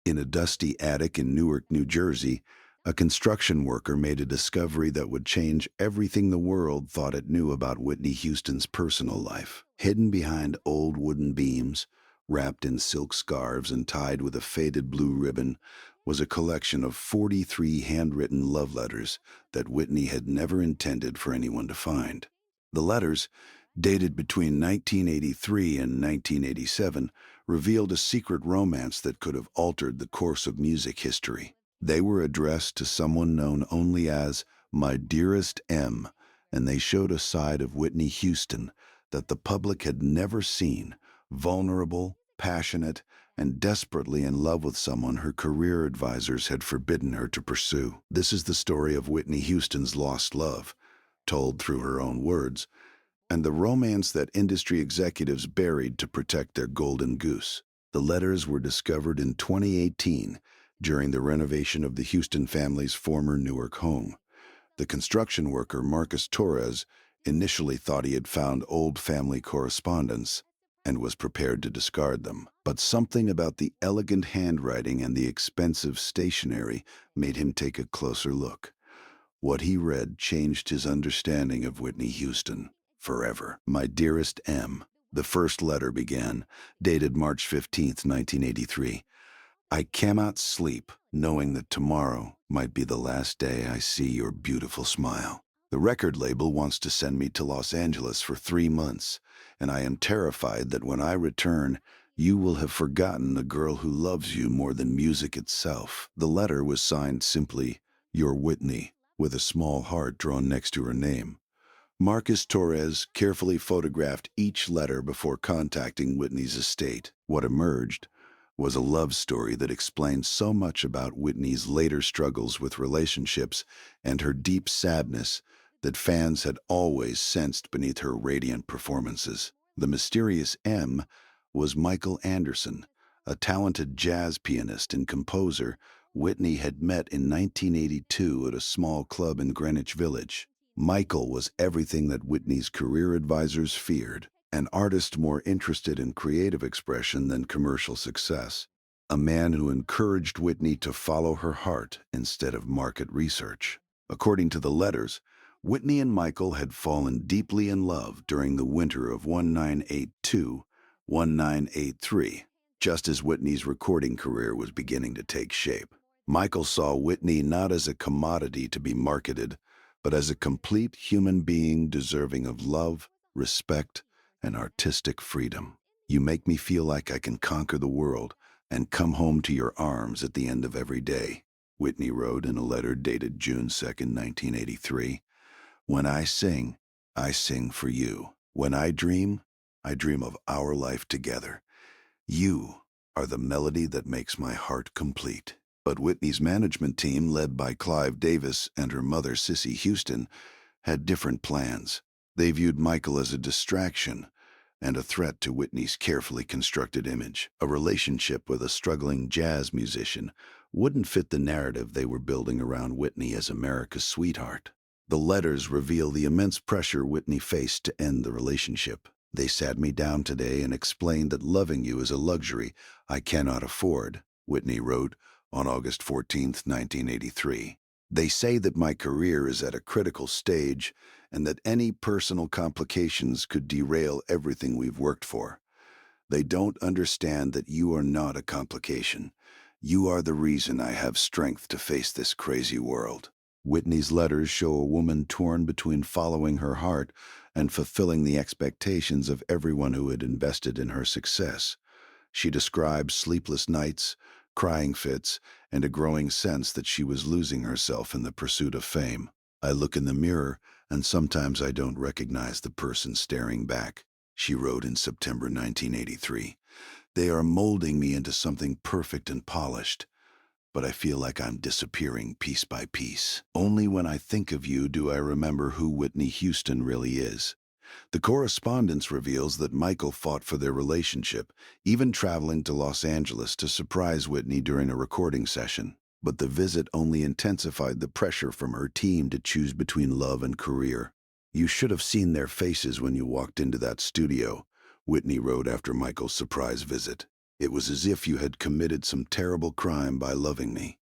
In a dusty attic in Newark, New Jersey, a construction worker made a discovery that would change everything the world thought it knew about Whitney Houston's personal life. Hidden behind old wooden beams, wrapped in silk scarves and tied with a faded blue ribbon, was a collection of 43 handwritten love letters that Whitney had never intended for anyone to find. The letters, dated between 1983 and 1987, revealed a secret romance that could have altered the course of music history. They were addressed to someone known only as my Dearest M, and they showed a side of Whitney Houston that the public had never seen: vulnerable, passionate, and desperately in love with someone her career advisors had forbidden her to pursue. This is the story of Whitney Houston's lost love, told through her own words, and the romance that industry executives buried to protect their golden goose. The letters were discovered in 2018 during the renovation of the Houston family's former Newark home. The construction worker, Marcus Torres, initially thought he had found old family correspondence and was prepared to discard them. But something about the elegant handwriting and the expensive stationery made him take a closer look. What he read changed his understanding of Whitney Houston forever. My Dearest M, the first letter began, dated March 15, 1983. I cannot sleep knowing that tomorrow might be the last day I see your beautiful smile. The record label wants to send me to Los Angeles for 3 months, and I am terrified that when I return, you will have forgotten the girl who loves you more than music itself. The letter was signed simply, Your Whitney, with a small heart drawn next to her name. Marcus Torres carefully photographed each letter before contacting Whitney's estate. What emerged was a love story that explained so much about Whitney's later struggles with relationships and her deep sadness that fans had always sensed beneath her radiant performances. The mysterious M was Michael Anderson, a talented jazz pianist and composer Whitney had met in 1982 at a small club in Greenwich Village. Michael was everything that Whitney's career advisors feared: an artist more interested in creative expression than commercial success, a man who encouraged Whitney to follow her heart instead of market research. According to the letters, Whitney and Michael had fallen deeply in love during the winter of 1982-1983, just as Whitney's recording career was beginning to take shape. Michael saw Whitney not as a commodity to be marketed, but as a complete human being deserving of love, respect, and artistic freedom. You make me feel like I can conquer the world and come home to your arms at the end of every day, Whitney wrote in a letter dated June 2nd, 1983. When I sing for you. When I dream of our life together. You are the melody that makes my heart complete. But Whitney's management team, led by Clive Davis and her mother, Cissy Houston, had different plans. They viewed Michael as a distraction and a threat to Whitney's carefully constructed image. A relationship with a struggling jazz musician wouldn't fit the narrative they were building around Whitney as America's sweetheart. The letters reveal the immense pressure Whitney faced to end the relationship. They sat me down today and explained that loving you is a luxury I cannot afford, Whitney wrote on August 14th, 1983. They say that my career is at a critical stage and that any personal complications could derail everything we've worked for. They don't understand that you are not a complication. You are the reason I have strength to face this crazy world. Whitney's letters show a woman torn between following her heart and fulfilling the expectations of everyone who had invested in her success. She describes sleepless nights, crying fits, and a growing sense that she was losing herself in the pursuit of fame. I look in the mirror, and sometimes I don't recognize the person staring back, she wrote in September 1983. They are molding me into something perfect and polished, but I feel like I'm disappearing piece by piece. Only when I think of you do I remember who Whitney Houston really is. The correspondence reveals that Michael fought for their relationship, even traveling to Los Angeles to surprise Whitney during a recording session. But the visit only intensified the pressure from her team to choose between love and career. You should have seen their faces when you walked into that studio, Whitney wrote after Michael's surprise visit. It was as if you had committed some terrible crime by loving me.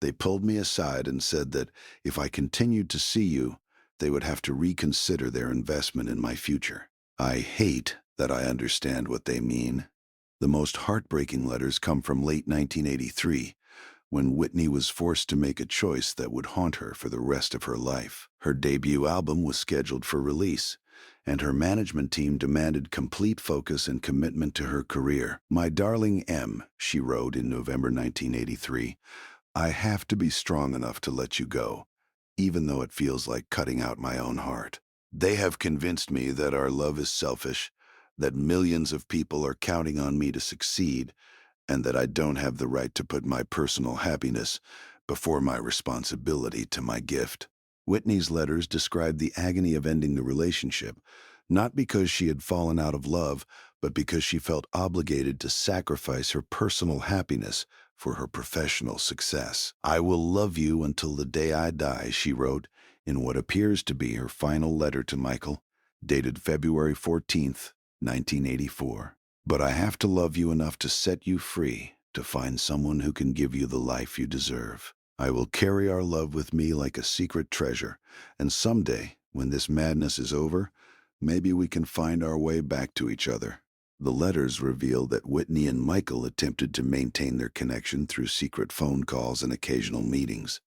They pulled me aside and said that if I continued to see you, they would have to reconsider their investment in my future. I hate that I understand what they mean. The most heartbreaking letters come from late 1983, when Whitney was forced to make a choice that would haunt her for the rest of her life. Her debut album was scheduled for release, and her management team demanded complete focus and commitment to her career. "My darling M," she wrote in November 1983, "I have to be strong enough to let you go, even though it feels like cutting out my own heart. They have convinced me that our love is selfish, that millions of people are counting on me to succeed, and that I don't have the right to put my personal happiness before my responsibility to my gift." Whitney's letters described the agony of ending the relationship, not because she had fallen out of love, but because she felt obligated to sacrifice her personal happiness for her professional success. "I will love you until the day I die," she wrote in what appears to be her final letter to Michael, dated February 14th, 1984. "But I have to love you enough to set you free, to find someone who can give you the life you deserve. I will carry our love with me like a secret treasure, and someday, when this madness is over, maybe we can find our way back to each other." The letters reveal that Whitney and Michael attempted to maintain their connection through secret phone calls and occasional meetings,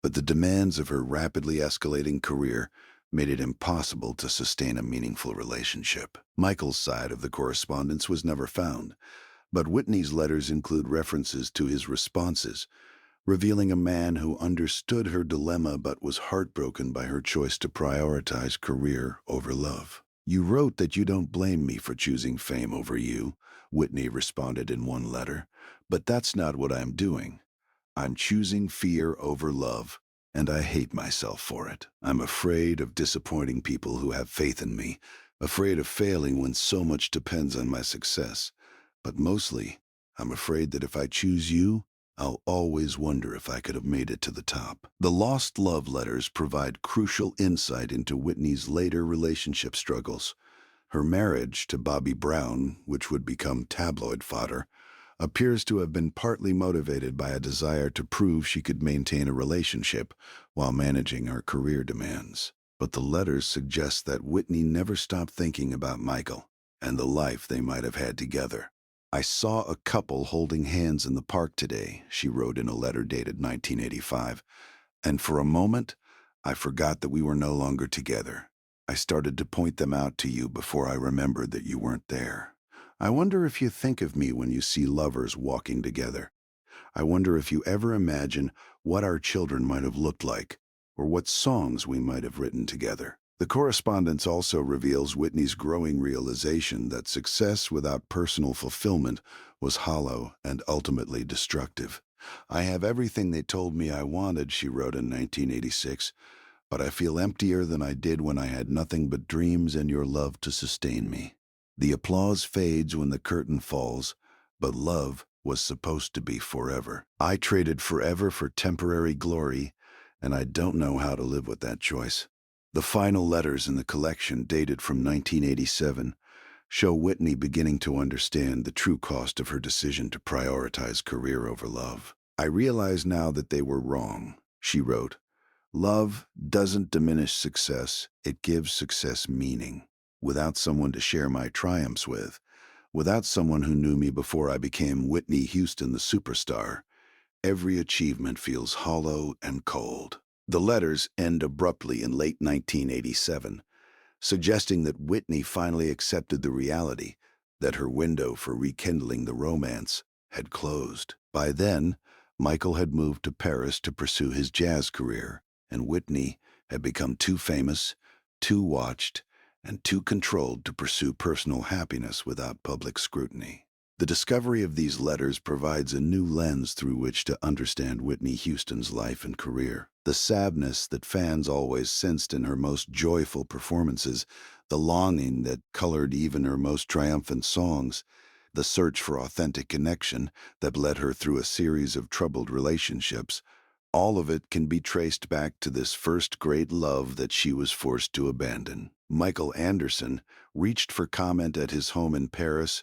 but the demands of her rapidly escalating career made it impossible to sustain a meaningful relationship. Michael's side of the correspondence was never found, but Whitney's letters include references to his responses, revealing a man who understood her dilemma but was heartbroken by her choice to prioritize career over love. "You wrote that you don't blame me for choosing fame over you," Whitney responded in one letter, "but that's not what I'm doing. I'm choosing fear over love, and I hate myself for it. I'm afraid of disappointing people who have faith in me, afraid of failing when so much depends on my success. But mostly, I'm afraid that if I choose you, I'll always wonder if I could have made it to the top." The lost love letters provide crucial insight into Whitney's later relationship struggles. Her marriage to Bobby Brown, which would become tabloid fodder, appears to have been partly motivated by a desire to prove she could maintain a relationship while managing her career demands. But the letters suggest that Whitney never stopped thinking about Michael and the life they might have had together. "I saw a couple holding hands in the park today," she wrote in a letter dated 1985, "and for a moment, I forgot that we were no longer together. I started to point them out to you before I remembered that you weren't there. I wonder if you think of me when you see lovers walking together. I wonder if you ever imagine what our children might have looked like, or what songs we might have written together." The correspondence also reveals Whitney's growing realization that success without personal fulfillment was hollow and ultimately destructive. "I have everything they told me I wanted," she wrote in 1986, "but I feel emptier than I did when I had nothing but dreams and your love to sustain me. The applause fades when the curtain falls, but love was supposed to be forever. I traded forever for temporary glory, and I don't know how to live with that choice." The final letters in the collection, dated from 1987, show Whitney beginning to understand the true cost of her decision to prioritize career over love. "I realize now that they were wrong," she wrote. "Love doesn't diminish success, it gives success meaning. Without someone to share my triumphs with, without someone who knew me before I became Whitney Houston the superstar, every achievement feels hollow and cold." The letters end abruptly in late 1987, suggesting that Whitney finally accepted the reality that her window for rekindling the romance had closed. By then, Michael had moved to Paris to pursue his jazz career, and Whitney had become too famous, too watched, and too controlled to pursue personal happiness without public scrutiny. The discovery of these letters provides a new lens through which to understand Whitney Houston's life and career. The sadness that fans always sensed in her most joyful performances, the longing that colored even her most triumphant songs, the search for authentic connection that led her through a series of troubled relationships, all of it can be traced back to this first great love that she was forced to abandon. Michael Anderson reached for comment at his home in Paris,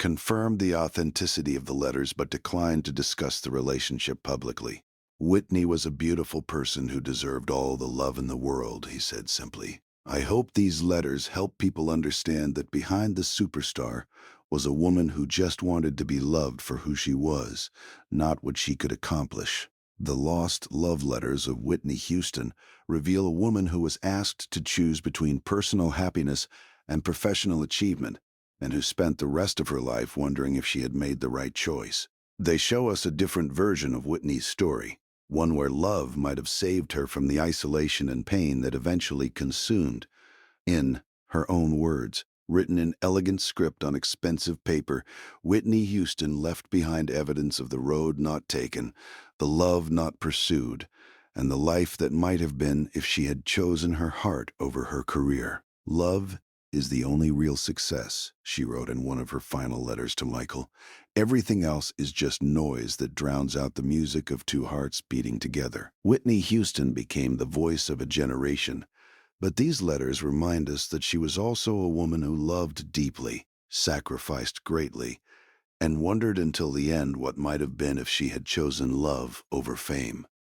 confirmed the authenticity of the letters but declined to discuss the relationship publicly. Whitney was a beautiful person who deserved all the love in the world, he said simply. I hope these letters help people understand that behind the superstar was a woman who just wanted to be loved for who she was, not what she could accomplish. The lost love letters of Whitney Houston reveal a woman who was asked to choose between personal happiness and professional achievement, and who spent the rest of her life wondering if she had made the right choice. They show us a different version of Whitney's story, one where love might have saved her from the isolation and pain that eventually consumed. In her own words, written in elegant script on expensive paper, Whitney Houston left behind evidence of the road not taken, the love not pursued, and the life that might have been if she had chosen her heart over her career. Love is the only real success, she wrote in one of her final letters to Michael. Everything else is just noise that drowns out the music of two hearts beating together. Whitney Houston became the voice of a generation, but these letters remind us that she was also a woman who loved deeply, sacrificed greatly, and wondered until the end what might have been if she had chosen love over fame.